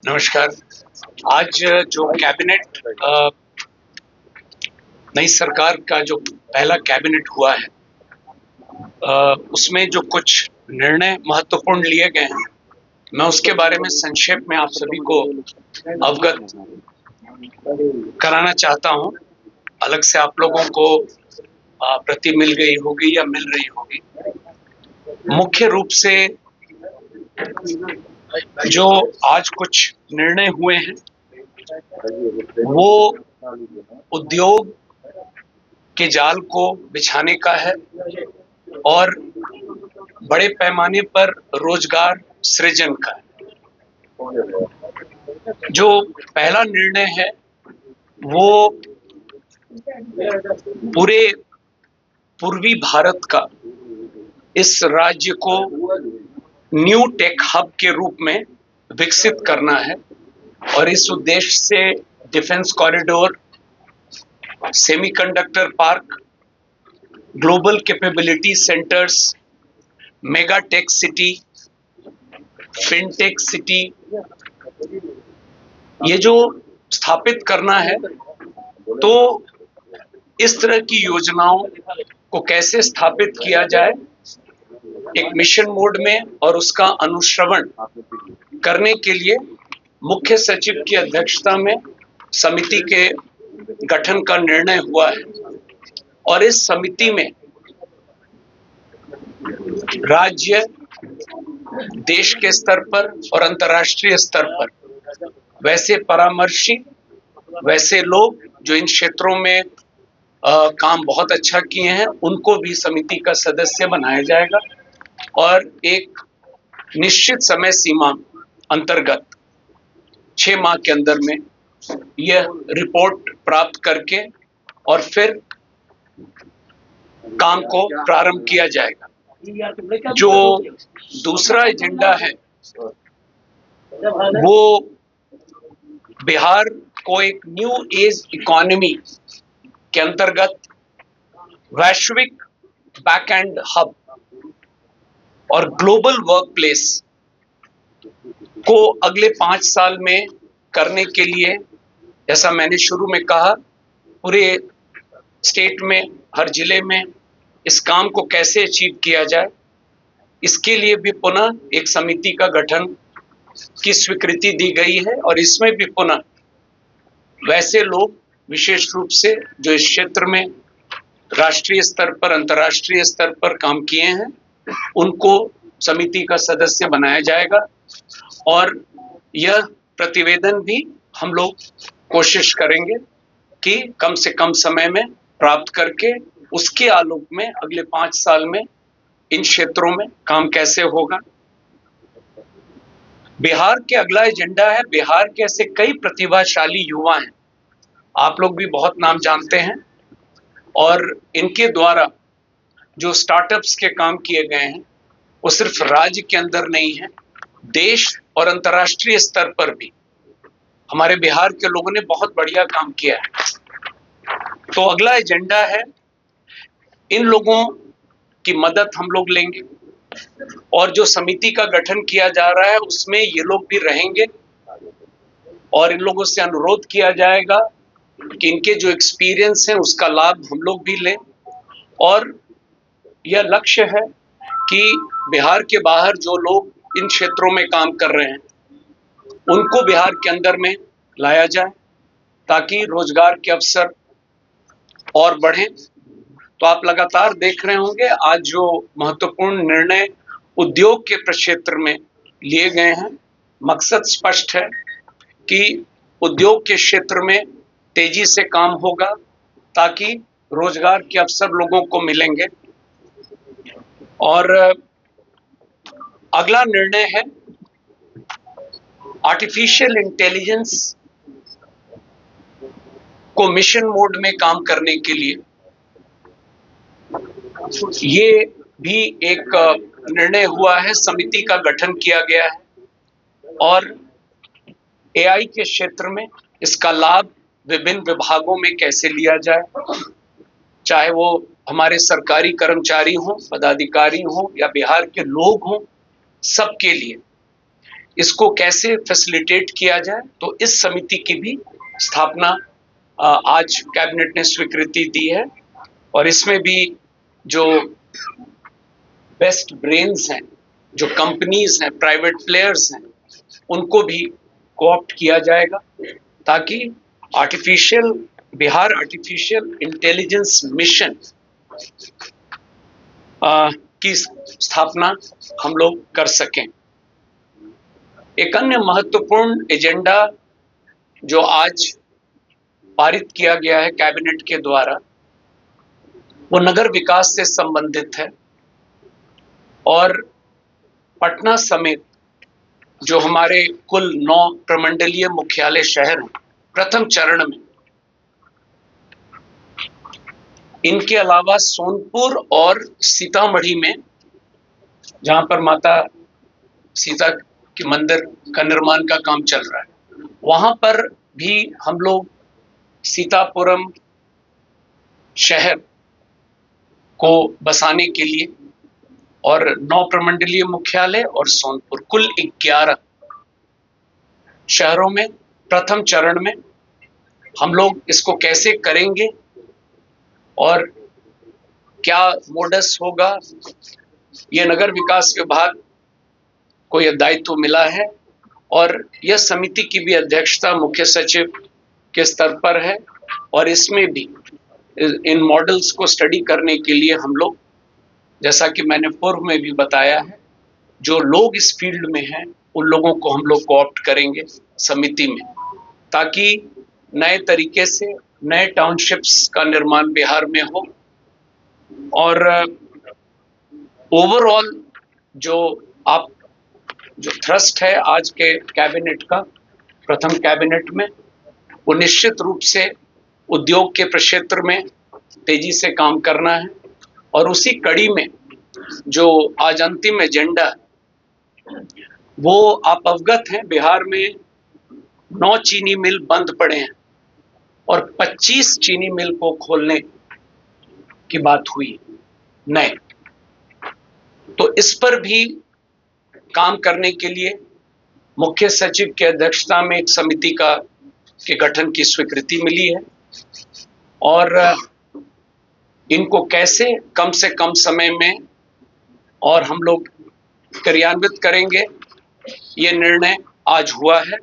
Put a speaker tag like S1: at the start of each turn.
S1: नमस्कार। आज जो कैबिनेट नई सरकार का जो पहला कैबिनेट हुआ है, उसमें जो कुछ निर्णय महत्वपूर्ण लिए गए हैं, मैं उसके बारे में संक्षेप में आप सभी को अवगत कराना चाहता हूं। अलग से आप लोगों को प्रति मिल गई होगी या मिल रही होगी। मुख्य रूप से जो आज कुछ निर्णय हुए हैं वो उद्योग के जाल को बिछाने का है और बड़े पैमाने पर रोजगार सृजन का है। जो पहला निर्णय है वो पूरे पूर्वी भारत का इस राज्य को न्यू टेक हब के रूप में विकसित करना है और इस उद्देश्य से defence corridor, semiconductor park, global capability centres, mega tech city, fintech city, ये जो स्थापित करना है, तो इस तरह की योजनाओं को कैसे स्थापित किया जाए एक मिशन मोड में और उसका अनुश्रवण करने के लिए मुख्य सचिव की अध्यक्षता में समिति के गठन का निर्णय हुआ है और इस समिति में राज्य, देश के स्तर पर और अंतर्राष्ट्रीय स्तर पर वैसे परामर्शी, वैसे लोग जो इन क्षेत्रों में काम बहुत अच्छा किए हैं, उनको भी समिति का सदस्य बनाया जाएगा और एक निश्चित समय सीमा अंतर्गत 6 माह के अंदर में यह रिपोर्ट प्राप्त करके और फिर काम को प्रारंभ किया जाएगा। जो दूसरा एजेंडा है वो बिहार को एक न्यू एज इकोनॉमी के अंतर्गत वैश्विक बैक एंड हब और ग्लोबल वर्क प्लेस को अगले 5 साल में करने के लिए, जैसा मैंने शुरू में कहा, पूरे स्टेट में, हर जिले में इस काम को कैसे अचीव किया जाए, इसके लिए भी पुनः एक समिति का गठन की स्वीकृति दी गई है और इसमें भी पुनः वैसे लोग विशेष रूप से जो इस क्षेत्र में राष्ट्रीय स्तर पर, अंतर्राष्ट्रीय स्तर पर काम किए हैं, उनको समिति का सदस्य बनाया जाएगा और यह प्रतिवेदन भी हम लोग कोशिश करेंगे कि कम से कम समय में प्राप्त करके उसके आलोक में अगले 5 साल में इन क्षेत्रों में काम कैसे होगा। बिहार के अगला एजेंडा है, बिहार के ऐसे कई प्रतिभाशाली युवा हैं, आप लोग भी बहुत नाम जानते हैं, और इनके द्वारा जो स्टार्टअप्स के काम किए गए हैं वो सिर्फ राज्य के अंदर नहीं है, देश और अंतर्राष्ट्रीय स्तर पर भी हमारे बिहार के लोगों ने बहुत बढ़िया काम किया है। तो अगला एजेंडा है, इन लोगों की मदद हम लोग लेंगे और जो समिति का गठन किया जा रहा है उसमें ये लोग भी रहेंगे और इन लोगों से अनुरोध किया जाएगा कि इनके जो एक्सपीरियंस है उसका लाभ हम लोग भी लें और यह लक्ष्य है कि बिहार के बाहर जो लोग इन क्षेत्रों में काम कर रहे हैं उनको बिहार के अंदर में लाया जाए ताकि रोजगार के अवसर और बढ़ें। तो आप लगातार देख रहे होंगे आज जो महत्वपूर्ण निर्णय उद्योग के क्षेत्र में लिए गए हैं, मकसद स्पष्ट है कि उद्योग के क्षेत्र में तेजी से काम होगा ताकि रोजगार के अवसर लोगों को मिलेंगे। और अगला निर्णय है आर्टिफिशियल इंटेलिजेंस को मिशन मोड में काम करने के लिए, ये भी एक निर्णय हुआ है, समिति का गठन किया गया है और एआई के क्षेत्र में इसका लाभ विभिन्न विभागों में कैसे लिया जाए, चाहे वो हमारे सरकारी कर्मचारी हों, पदाधिकारी हों या बिहार के लोग हों, सबके लिए इसको कैसे फैसिलिटेट किया जाए, तो इस समिति की भी स्थापना आज कैबिनेट ने स्वीकृति दी है। और इसमें भी जो बेस्ट ब्रेन्स हैं, जो कंपनीज हैं, प्राइवेट प्लेयर्स हैं, उनको भी कोऑप्ट किया जाएगा, ताकि बिहार आर्टिफिशियल इंटेलिजेंस मिशन की स्थापना हम लोग कर सकें। एक अन्य महत्वपूर्ण एजेंडा जो आज पारित किया गया है कैबिनेट के द्वारा, वो नगर विकास से संबंधित है। और पटना समेत जो हमारे कुल 9 प्रमंडलीय मुख्यालय शहर हैं, प्रथम चरण में इनके अलावा सोनपुर और सीतामढ़ी में, जहां पर माता सीता के मंदिर का निर्माण का काम चल रहा है, वहां पर भी हम लोग सीतापुरम शहर को बसाने के लिए, और 9 प्रमंडलीय मुख्यालय और सोनपुर, कुल 11 शहरों में प्रथम चरण में हम लोग इसको कैसे करेंगे और क्या मोडस होगा, ये नगर विकास विभाग को यह दायित्व मिला है। और यह समिति की भी अध्यक्षता मुख्य सचिव के स्तर पर है। और इसमें भी इन मॉडल्स को स्टडी करने के लिए हम लोग, जैसा कि मैंने पूर्व में भी बताया है, जो लोग इस फील्ड में हैं उन लोगों को हम लोग कोऑप्ट करेंगे समिति में, ताकि नए तरीके से नए टाउनशिप्स का निर्माण बिहार में हो। और ओवरऑल जो थ्रस्ट है आज के कैबिनेट का, प्रथम कैबिनेट में, वो निश्चित रूप से उद्योग के प्रक्षेत्र में तेजी से काम करना है। और उसी कड़ी में जो आज अंतिम एजेंडा है, वो आप अवगत हैं, बिहार में 9 चीनी मिल बंद पड़े हैं और 25 चीनी मिल को खोलने की बात हुई नए। तो इस पर भी काम करने के लिए मुख्य सचिव की अध्यक्षता में एक समिति के गठन की स्वीकृति मिली है। और इनको कैसे कम से कम समय में और हम लोग क्रियान्वित करेंगे, ये निर्णय आज हुआ है।